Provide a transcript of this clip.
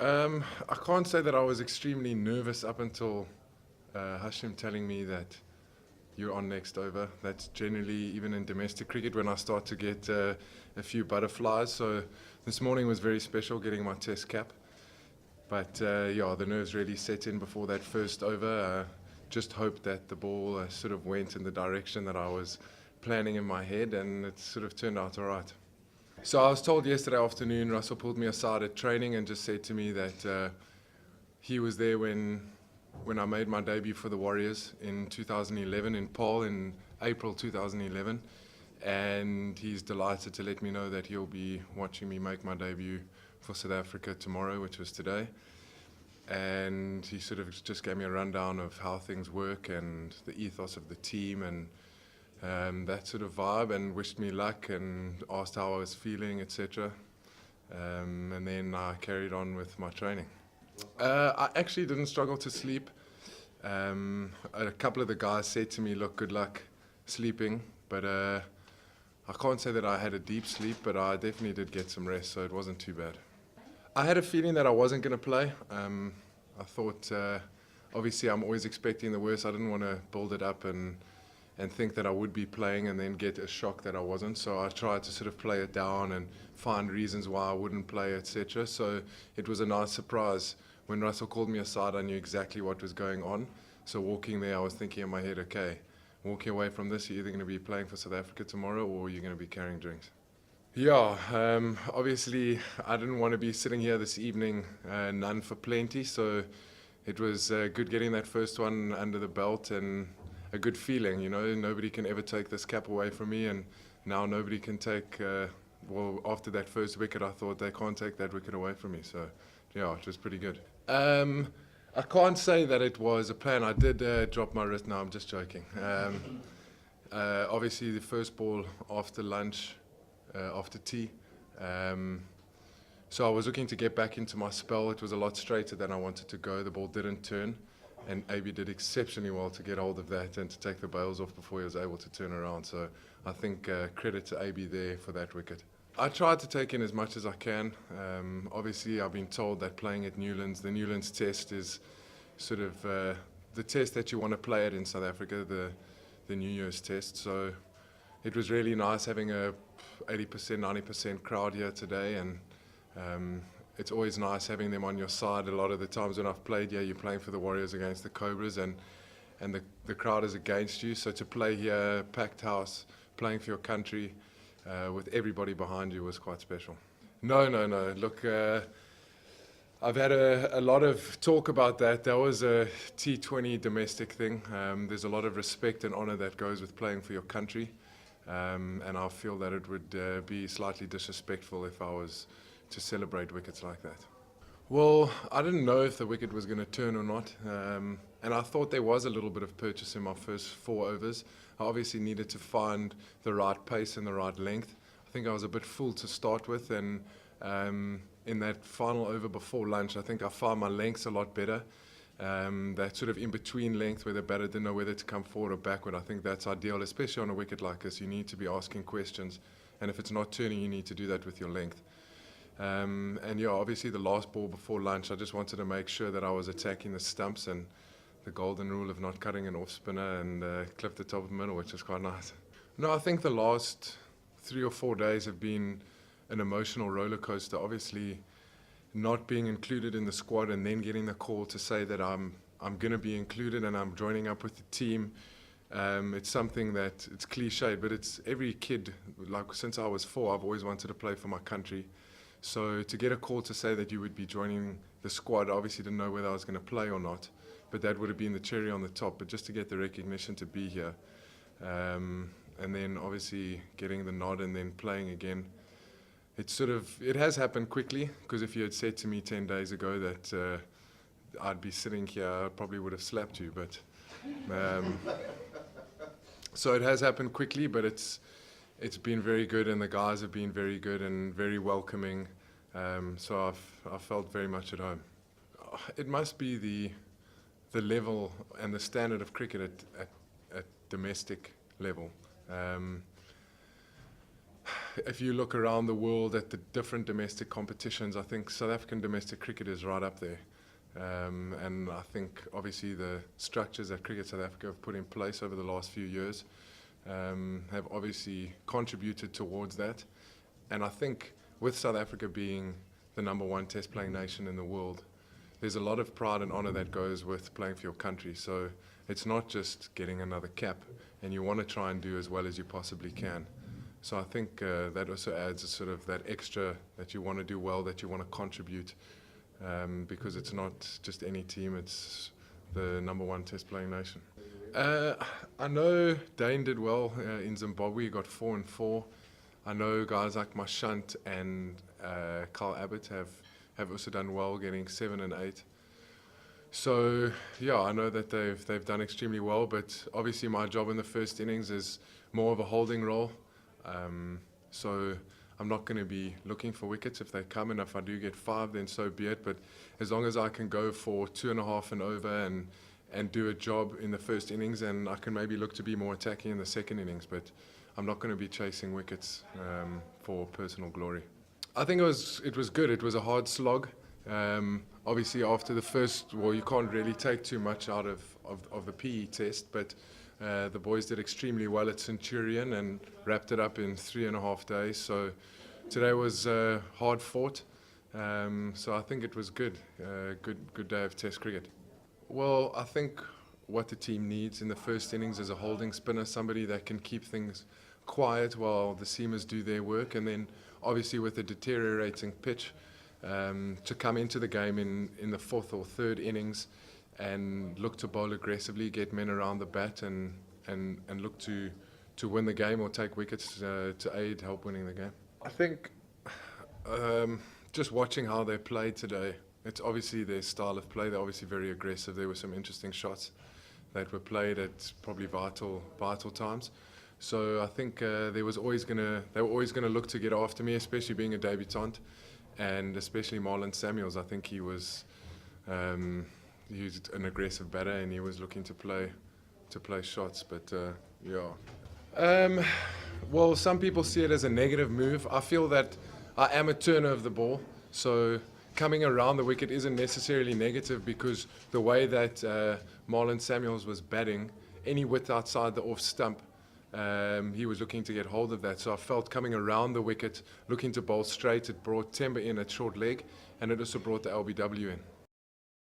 I can't say that I was extremely nervous up until Hashim telling me that you're on next over. That's generally, even in domestic cricket, when I start to get a few butterflies. So this morning was very special, getting my test cap. But yeah, the nerves really set in before that first over. Just hoped that the ball sort of went in the direction that I was planning in my head, and it sort of turned out all right. So I was told yesterday afternoon, Russell pulled me aside at training and just said to me that he was there when I made my debut for the Warriors in 2011 in Paarl in April 2011, and he's delighted to let me know that he'll be watching me make my debut for South Africa tomorrow, which was today. And he sort of just gave me a rundown of how things work and the ethos of the team and that sort of vibe, and wished me luck and asked how I was feeling, etc. And then I carried on with my training. I actually didn't struggle to sleep. A couple of the guys said to me, look, good luck sleeping, but I can't say that I had a deep sleep, but I definitely did get some rest, so it wasn't too bad. I had a feeling that I wasn't going to play. I thought, obviously I'm always expecting the worst. I didn't want to build it up and think that I would be playing and then get a shock that I wasn't. So I tried to sort of play it down and find reasons why I wouldn't play, etc. So it was a nice surprise. When Russell called me aside, I knew exactly what was going on. So walking there, I was thinking in my head, okay, walking away from this, you're either going to be playing for South Africa tomorrow or you're going to be carrying drinks. Yeah, obviously I didn't want to be sitting here this evening, none for plenty. So it was good getting that first one under the belt and a good feeling, you know. Nobody can ever take this cap away from me, and now nobody can take, well, after that first wicket, I thought they can't take that wicket away from me. So, yeah, it was pretty good. I can't say that it was a plan. I did drop my wrist. No, I'm just joking. Obviously, the first ball after lunch, after tea. So I was looking to get back into my spell. It was a lot straighter than I wanted to go. The ball didn't turn. And AB did exceptionally well to get hold of that and to take the bails off before he was able to turn around. So I think credit to AB there for that wicket. I tried to take in as much as I can. Obviously, I've been told that playing at Newlands, the Newlands test is sort of the test that you want to play at in South Africa, the New Year's test. So it was really nice having a 80%, 90% crowd here today, and it's always nice having them on your side. A lot of the times when I've played here, you're playing for the Warriors against the Cobras, and the crowd is against you. So to play here, packed house, playing for your country, with everybody behind you was quite special. No. Look, I've had a lot of talk about that. That was a T20 domestic thing. There's a lot of respect and honour that goes with playing for your country, and I feel that it would be slightly disrespectful if I was to celebrate wickets like that. Well, I didn't know if the wicket was going to turn or not, and I thought there was a little bit of purchase in my first 4 overs. I obviously needed to find the right pace and the right length. I think I was a bit full to start with, and in that final over before lunch, I think I found my lengths a lot better. That sort of in-between length where the batter didn't know whether to come forward or backward, I think that's ideal, especially on a wicket like this. You need to be asking questions, and if it's not turning, you need to do that with your length. And yeah, obviously the last ball before lunch, I just wanted to make sure that I was attacking the stumps and the golden rule of not cutting an off spinner and clip the top of the middle, which is quite nice. No, I think the last 3 or 4 days have been an emotional roller coaster. Obviously, not being included in the squad and then getting the call to say that I'm going to be included and I'm joining up with the team. It's something that it's cliched, but it's every kid. Like since I was 4, I've always wanted to play for my country. So to get a call to say that you would be joining the squad, I obviously didn't know whether I was going to play or not, but that would have been the cherry on the top. But just to get the recognition to be here, and then obviously getting the nod and then playing again, it has happened quickly, because if you had said to me 10 days ago that I'd be sitting here, I probably would have slapped you. But so it has happened quickly, but it's been very good, and the guys have been very good and very welcoming. So I've felt very much at home. It must be the level and the standard of cricket at domestic level. if you look around the world at the different domestic competitions, I think South African domestic cricket is right up there. And I think obviously the structures that Cricket South Africa have put in place over the last few years have obviously contributed towards that. And I think with South Africa being the #1 test playing nation in the world, there's a lot of pride and honour that goes with playing for your country. So it's not just getting another cap, and you want to try and do as well as you possibly can. So I think that also adds a sort of that extra that you want to do well, that you want to contribute, because it's not just any team, it's the #1 test playing nation. I know Dane did well in Zimbabwe, he got 4 and 4. I know guys like Mashant and Carl Abbott have also done well, getting 7 and 8. So yeah, I know that they've done extremely well, but obviously my job in the first innings is more of a holding role. So I'm not going to be looking for wickets if they come, and if I do get 5, then so be it. But as long as I can go for 2.5 and over and do a job in the first innings, and I can maybe look to be more attacking in the second innings, but I'm not going to be chasing wickets for personal glory. I think it was good. It was a hard slog. Obviously after the first, well, you can't really take too much out of the PE test, but the boys did extremely well at Centurion and wrapped it up in 3.5 days. So today was hard fought. So I think it was good. Good day of Test cricket. Well, I think what the team needs in the first innings is a holding spinner, somebody that can keep things quiet while the seamers do their work, and then obviously with a deteriorating pitch, to come into the game in the 4th or 3rd innings and look to bowl aggressively, get men around the bat, and look to win the game or take wickets to help winning the game. I think just watching how they played today, it's obviously their style of play. They're obviously very aggressive. There were some interesting shots that were played at probably vital times. So I think they were always gonna look to get after me, especially being a debutant, and especially Marlon Samuels. I think he was an aggressive batter, and he was looking to play shots. But yeah. Well, some people see it as a negative move. I feel that I am a turner of the ball, so coming around the wicket isn't necessarily negative, because the way that Marlon Samuels was batting, any width outside the off stump, he was looking to get hold of that. So I felt coming around the wicket, looking to bowl straight, it brought Temba in at short leg, and it also brought the LBW in.